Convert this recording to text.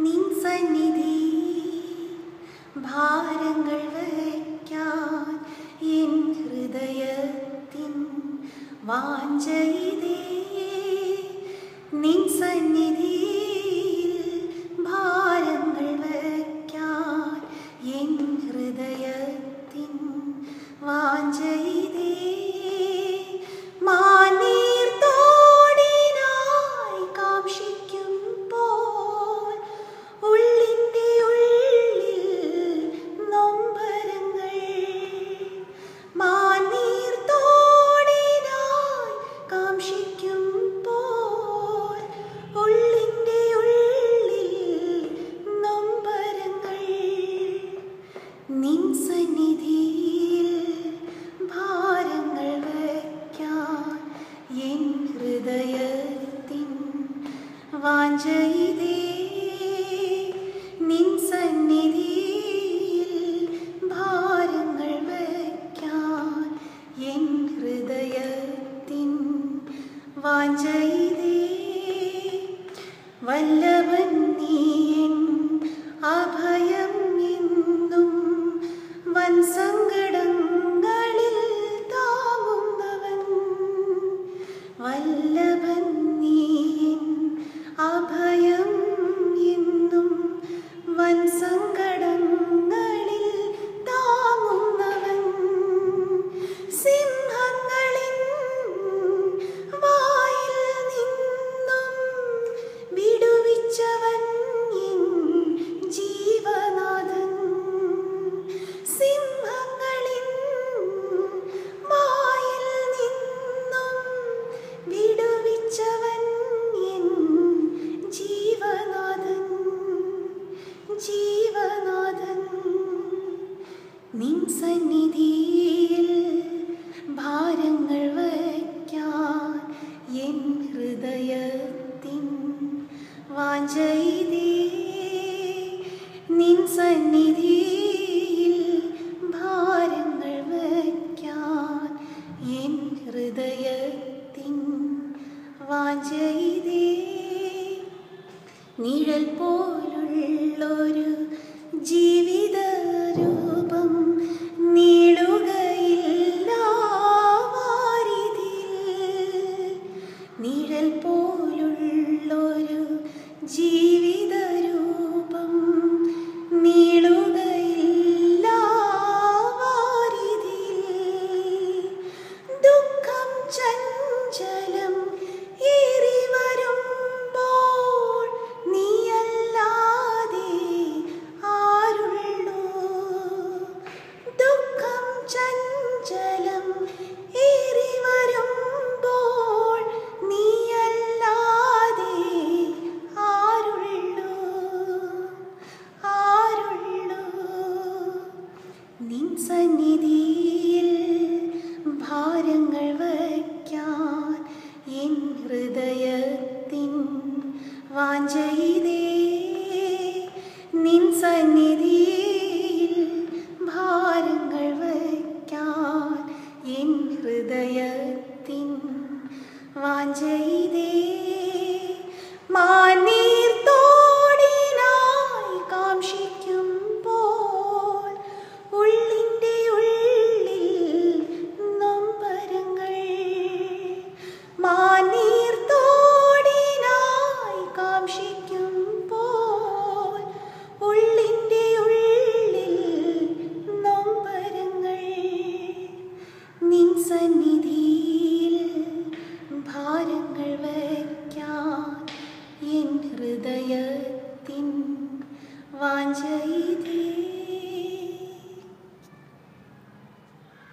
നിൻ സന്നിധി ഭാരങ്ങൾ വയ്ക്കാൻ എൻ ഹൃദയത്തിൻ വാഞ്ചയിതേ. നിൻ സന്നിധിയിൽ ഭാരങ്ങൾ വയ്ക്കാൻ എൻ ഹൃദയത്തിൻ വാഞ്ചയിതേ. നിൻ സന്നിധിയിൽ ഭാരങ്ങൾ വയ്ക്കാൻ എൻ ഹൃദയത്തിൻ വാഞ്ചയിതേ. നിൻ സന്നിധിയിൽ ഭാരങ്ങൾ വയ്ക്കാൻ എൻ ഹൃദയത്തിൻ വാഞ്ചയിതേ. വല്ലഭൻ നീ എൻ അഭയം എന്നും വൻ സങ്കടങ്ങളിൽ താങ്ങുന്നവൻ. വല്ലഭൻ നീ എൻ അഭയം എന്നും വൻ സങ്കടങ്ങളിൽ താങ്ങുന്നവൻ. സിംഹങ്ങളിൻ വായിൽ നിന്നും വിടുവിച്ചവൻ എൻ ജീവനാഥൻ. സിംഹങ്ങളിൻ വായിൽ നിന്നും വിടുവിച്ചവൻ എൻ ജീവനാഥൻ. ജീവനാഥൻ. നിൻ സന്നിധിയിൽ ഭാരങ്ങൾ വയ്ക്കാൻ എൻ ഹൃദയത്തിൻ വാഞ്ചയിതേ. നിൻ സന്നിധിയിൽ ഭാരങ്ങൾ വയ്ക്കാൻ എൻ ഹൃദയത്തിൻ വാഞ്ചയിതേ. നിഴൽ പോലുള്ളൊരു ജീവിത രൂപം നീളുകയില്ല വാരിധിയിൽ. നിഴൽ പോലുള്ളൊരു ജീവിത രൂപം നീളുകയില്ല വാരിധിയിൽ. ദുഃഖം ചഞ്ചലം ഏറി വരുമ്പോൾ നീയല്ലാതെ ആരുള്ളൂ. ദുഃഖം ചഞ്ചലം ഏറി വരുമ്പോൾ നീയല്ലാതെ ആരുള്ളൂ. ആരുള്ളൂ. നിൻ സന്നിധിയിൽ ഭാരങ്ങൾ വയ്ക്കാൻ എൻ ഹൃദയത്തിൻ വാഞ്ചയിതേ.